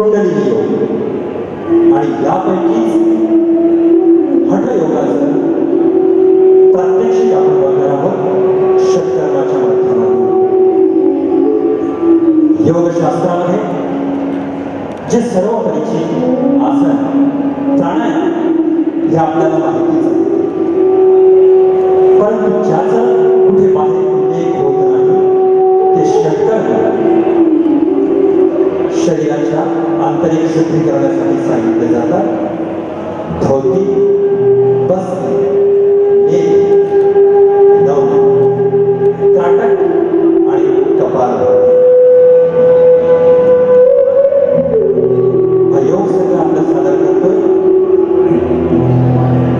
कुंडलिनी योग आणि यापैकीच हठयोगाचं प्रात्यक्षिक आपण बघणार आहोत षटकर्माच्या माध्यमातून. योगशास्त्रामध्ये जे सर्व परिचित आसन प्राणायाम हे आपल्याला माहितीच आहे, परंतु ज्याचं कुठे बाहेर उल्लेख होत नाही ते षटकर्म शरीराच्या आंतरिक शुद्धीकरणासाठी सांगितले जातात. धोती, बस्ती, नेती, नवनी, त्राटक आणि कपालभाती. हा योग सगळं आपलं सादर करतोय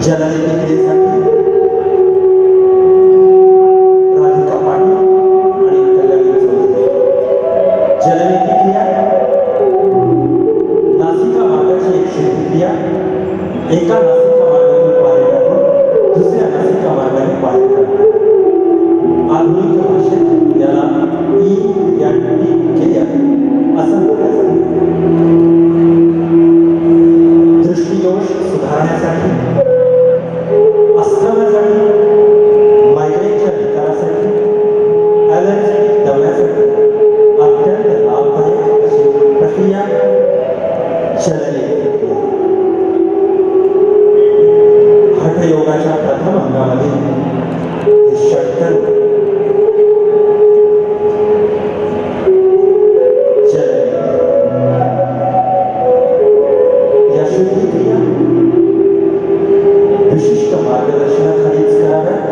जलनेती क्रियेसाठी राधिका पाटील आणि कल्याणी चौधरी. जलनेती क्रिया नासिका मार्गाची एक शुद्धी क्रिया. एका नासिका मार्गातून बाहेर काढून दुसऱ्या नासिका मार्गाने बाहेर काढणं. आधुनिक भाषेत याला क्रिया असं म्हटलं जातं. दृष्टिदोष सुधारण्यासाठी, अस्थमासाठी, मायग्रेनच्या विकारासाठी, ॲलर्जेटिक दम्यासाठी अत्यंत लाभदायक अशी प्रक्रिया जलनेती क्रिया. हठयोगाच्या प्रथम अंगामध्ये हे षटकर्म जलनेती या शुद्धी क्रिया विशिष्ट मार्गदर्शनाखालीच कराव्यात.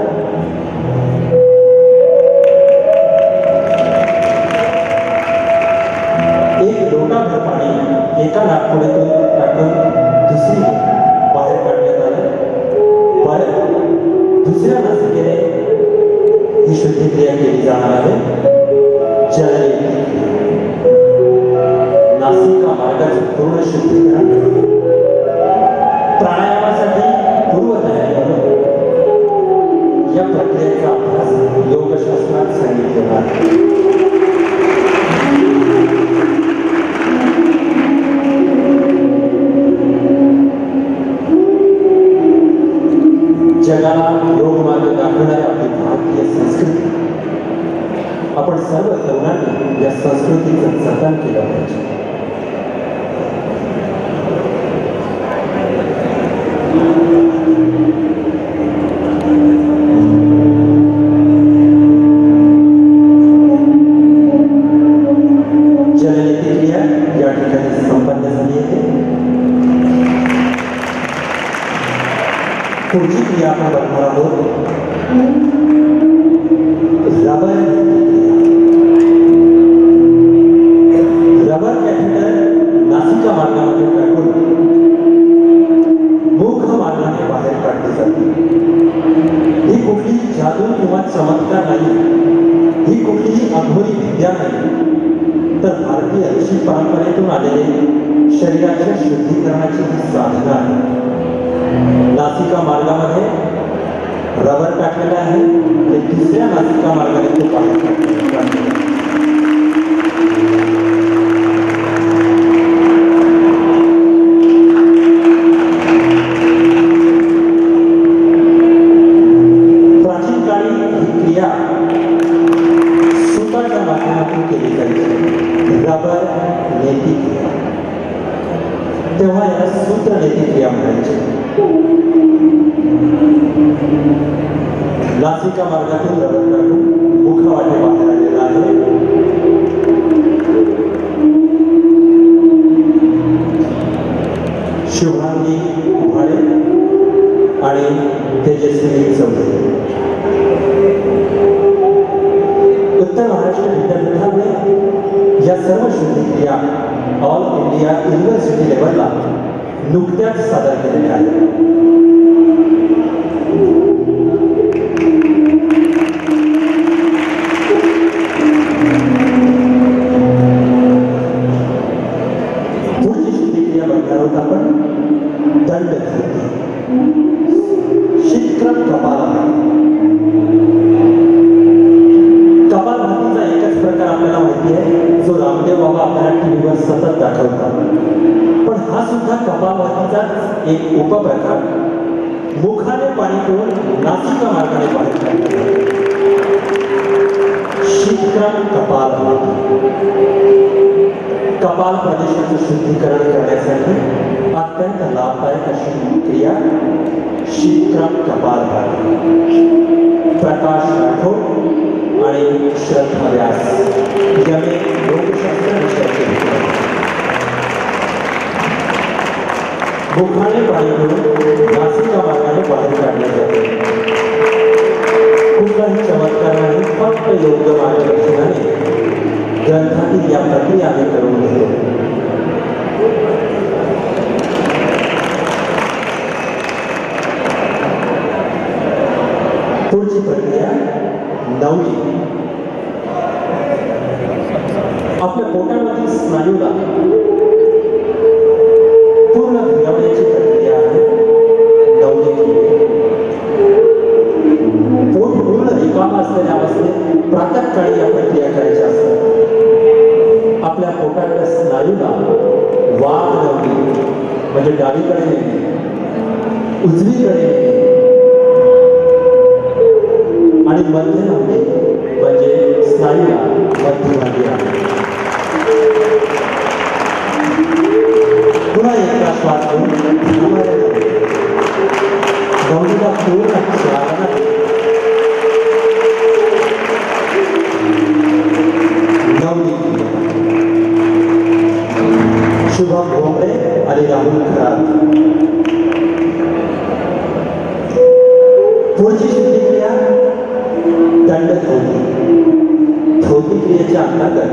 एक लोटाभर पाणी एका नाकपुडीतून टाकून दुसरी बाहेर काढण्यात आलं. परत दुसऱ्या नासिकेने ही शुद्धी क्रिया केली जाणार आहे. जलनेती क्रिया नासिका मार्गाचे पूर्ण शुद्धीकरण. प्राणायामासाठी पूर्वतयारी म्हणून या प्रक्रियेचा अभ्यास योगशास्त्रात सांगितलेला आहे. जगाला योग मार्ग दाखवणारी आपली भारतीय संस्कृती, आपण सर्व तरुणांनी या संस्कृतीचं जतन केलं पाहिजे. जलनेती क्रिया या ठिकाणी संपन्न झाली आहे. पुढची क्रिया आपण बघणार आहोत रबर कॅथेटर नासिका मार्गामध्ये टाकून मुख मार्गाने बाहेर काढले जाते. ही कुठलीही जादू किंवा चमत्कार नाही, ही कुठलीही अघोरी विद्या नाही, तर भारतीय ऋषी परंपरेतून आलेले शरीराच्या शुद्धीकरणाची ही साधना आहे. नासिका मार्गामध्ये रबर टाकलेला आहे आणि दुसऱ्या नासिका मार्गाने ते बाहेर काढले. प्राचीन काळी ही क्रिया सुताच्या माध्यमातून केली जायची. रबर नेती क्रिया, तेव्हा याला सूत्र नेती क्रिया म्हणायची. नासिका मार्गातून रबर टाकून मुखवाटे बाहेर आलेला आहे. शुभांगी उभाळे आणि तेजस्विनी चौधरी. उत्तर महाराष्ट्र विद्यापीठाने या सर्व शुद्धी क्रिया ऑल इंडिया युनिव्हर्सिटी लेवलला नुकत्याच सादर केलेल्या आहेत. पुढची शुद्धी क्रिया बघणार आहोत आपण दंडधृती. शीघ्र कपालभाती. कपालभातीचा एकच प्रकार आपल्याला माहिती आहे, जो रामदेव बाबा आपल्याला टीव्हीवर सतत दाखवतात. पण हा सुद्धा कपालभातीचाच एक उपप्रकार. मुखाने पाणी पिऊन नासिका मार्गाने बाहेर काढतात. शीतक्रम कपालभाती. कपाल प्रदेशाचं शुद्धीकरण करण्यासाठी अत्यंत लाभदायक अशी क्रिया शीतक्रम कपालभाती. प्रकाश राठोड आणि श्रद्धा व्यास यांनी योगशास्त्र विषयाचे मुखाने पाणी पिऊन नासिका मार्गाने बाहेर काढले जाते. कुठलाही चमत्कार नाही, फक्त योग्य मार्गदर्शनाने ग्रंथातील या प्रक्रिया आम्ही करून घेतो. पुढची प्रक्रिया नवली. आपल्या पोटामधील स्नायूला पूर्ण फिरवण्याची प्रक्रिया आहे नवली क्रिया. पोट पूर्ण रिकामा असलेल्या अवस्थेत प्रातःकाळी या प्रक्रिया करायच्या असतात. आपल्या पोटातल्या स्नायूला वात नवली म्हणजे डावीकडे नेणे, उजवीकडे नेणे आणि मध्य नवली म्हणजे स्नायूला मध्यभागी आणणे. पुन्हा एकदा श्वास घेऊन थांबायला नवलीला पूर्ण चालना नवली. शुभम भोंगडे आणि राहुल खरात. पुढची शुद्धी क्रिया दंड धोती. धोती क्रियेच्या अंतर्गत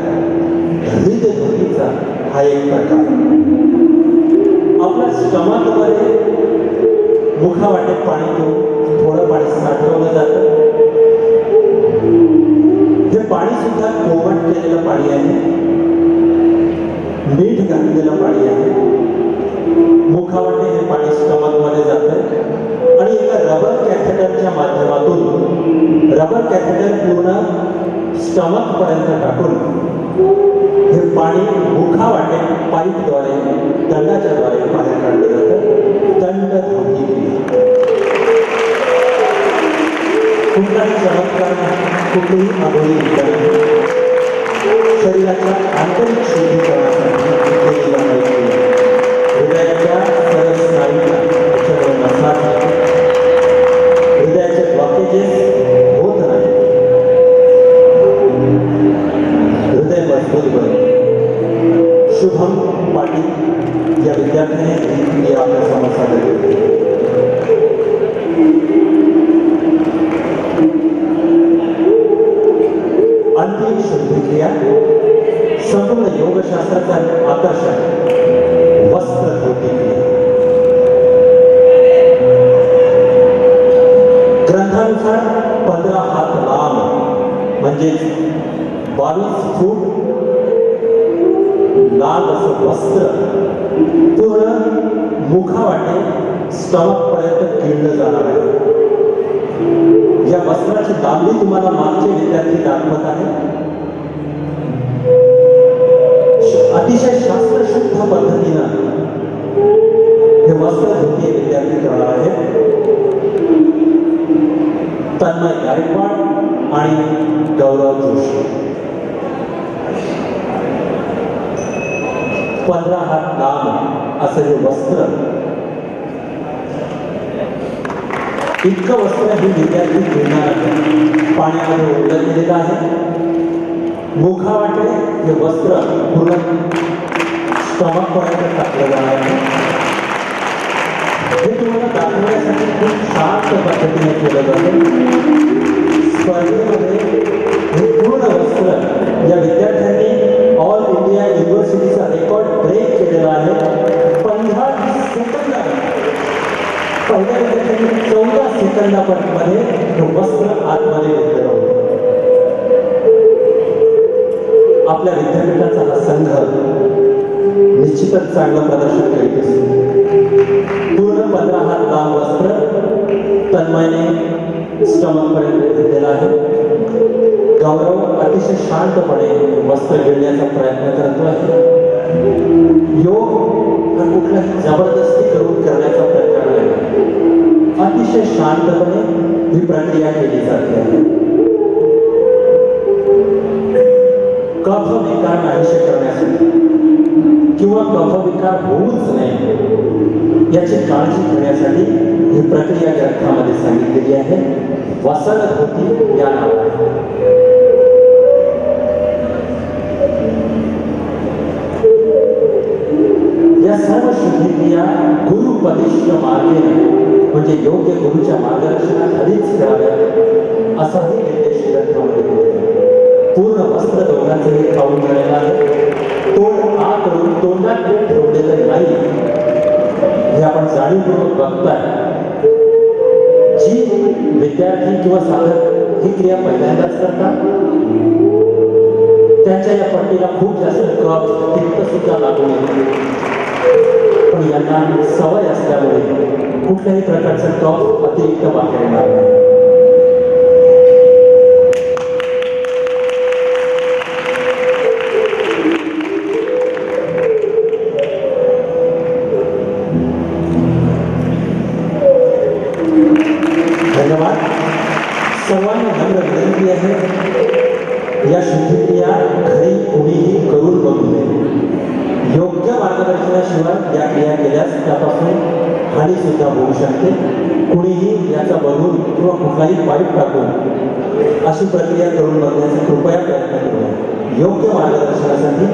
हृदय धोतीचा हा एक प्रकार. आपल्या स्टमकमध्ये मुखावाटे पाणी घेऊन थोडं पाणी साठवलं जातं. हे पाणी सुद्धा कोमट केलेलं पाणी आहे, मीठ घातलेलं पाणी आहे. मुखावाटे हे पाणी स्टमकमध्ये जातं आणि एका रबर कॅथेटरच्या माध्यमातून रबर कॅथेटर पूर्ण स्टमक पर्यंत टाकून हे पाणी मुखावाटे पाईपद्वारे दंडाच्याद्वारे बाहेर काढलं जातं. दंड धोती क्रिया. कुठलाही चमत्कार नाही, कुठलीही अघोरी क्रिया नाही. शरीराच्या आंतरिक शुद्धीकरणासाठी केली जाणारी हृदयाच्या सरळ स्नायूला त्याच्यावर मसाज, हृदयाचे ब्लॉकेजेस होत नाही, हृदय मजबूत बने. शुभम पाटील या विद्यार्थ्याने ही क्रिया आपल्या समोर सादर केली. अंतिम शुद्धी क्रिया संपूर्ण योगशास्त्राचा आकर्षण वस्त्र धोती क्रिया. ग्रंथानुसार 15 हात लांब म्हणजे 22 फूट लांब असं वस्त्र पूर्ण मुखावाटे स्टमक पर्यंत गिळलं जाणार आहे. या वस्त्राची लांबी तुम्हाला मागचे विद्यार्थी दाखवत आहे. अतिशय शास्त्रशुद्ध पद्धतीनं हे वस्त्र धोती विद्यार्थी करणार आहेत. तन्मय गायकवाड आणि गौरव जोशी. 15 हात लांब असं हे वस्त्र. इतकं वस्त्र हे विद्यार्थी घेणार आहे. पाण्यामध्ये ओलं केलेलं आहे. मुखावाटे हे वस्त्र पूर्ण स्टमक पर्यंत टाकलं जाणार आहे. हे तुम्हाला दाखवण्यासाठी खूप शांत पद्धतीने केलं जातं. स्पर्धेमध्ये हे पूर्ण वस्त्र या विद्यार्थ्यांनी ऑल इंडिया युनिव्हर्सिटीचा रेकॉर्ड ब्रेक केलेला आहे. 15 सेकंदात पहिल्या विद्यार्थ्यांनी 14 सेकंदामध्ये हे वस्त्र आतमध्ये घेतलेलं होतं. आपल्या विद्यापीठाचा हा संघ निश्चितच चांगलं प्रदर्शन करीत असतो. पूर्ण 15 हात लांब वस्त्र तन्मयने स्टमक पर्यंत घेतलेला आहे. गौरव अतिशय शांतपणे वस्त्र गिळण्याचा प्रयत्न करतो आहे. योग हा कुठलाही जबरदस्ती करून करण्याचा प्रकार नाही. अतिशय शांतपणे ही प्रक्रिया केली जाते. कफ विकार नाहीसे करण्यासाठी किंवा कफ विकार होऊच नये याची काळजी घेण्यासाठी ही प्रक्रिया ग्रंथामध्ये सांगितलेली आहे. वसनभूती या नावाने. या सर्व शुद्धिक्रिया गुरुपदिष्ट मार्गेने म्हणजे योग्य गुरुच्या मार्गदर्शनाखालीच कराव्यात असाही निर्देश ग्रंथामध्ये दिलेला आहे. पूर्ण वस्त्र दोघांचंही खाऊन झालेलं आहे. तोंड आ करून तोंडात ते ठेवलेलं नाही हे आपण जाणीवपूर्वक बघताय. जी विद्यार्थी किंवा साधक ही क्रिया पहिल्यांदाच करतात त्यांच्या या पट्टीला खूप जास्त कफ पित्त सुद्धा लागू नये. पण यांना सवय असल्यामुळे कुठल्याही प्रकारचा कफ अतिरिक्त बाहेर येणार नाही. धन्यवाद. सर्वांना नम्र विनंती आहे, या शुद्धिक्रिया घरी कोणीही करून बघू नये. योग्य मार्गदर्शनाशिवाय या क्रिया केल्यास त्यापासून हानी सुद्धा होऊ शकते. कुणीही याचा बघून किंवा कुठलाही पाईप टाकून अशी प्रक्रिया करून बघण्याचा कृपया प्रयत्न करू नये. योग्य मार्गदर्शनासाठी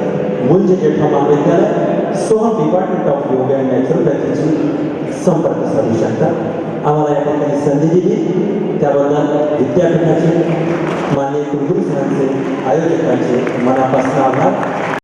मुंज जेठा महाविद्यालय Soham department of yoga and नॅचरोपॅथीची संपर्क साधू शकता. आम्हाला या ठिकाणी संधी दिली त्याबद्दल विद्यापीठाचे माननीय कुलगुरू सरांचे आयोजकांचे मनापासून आभार.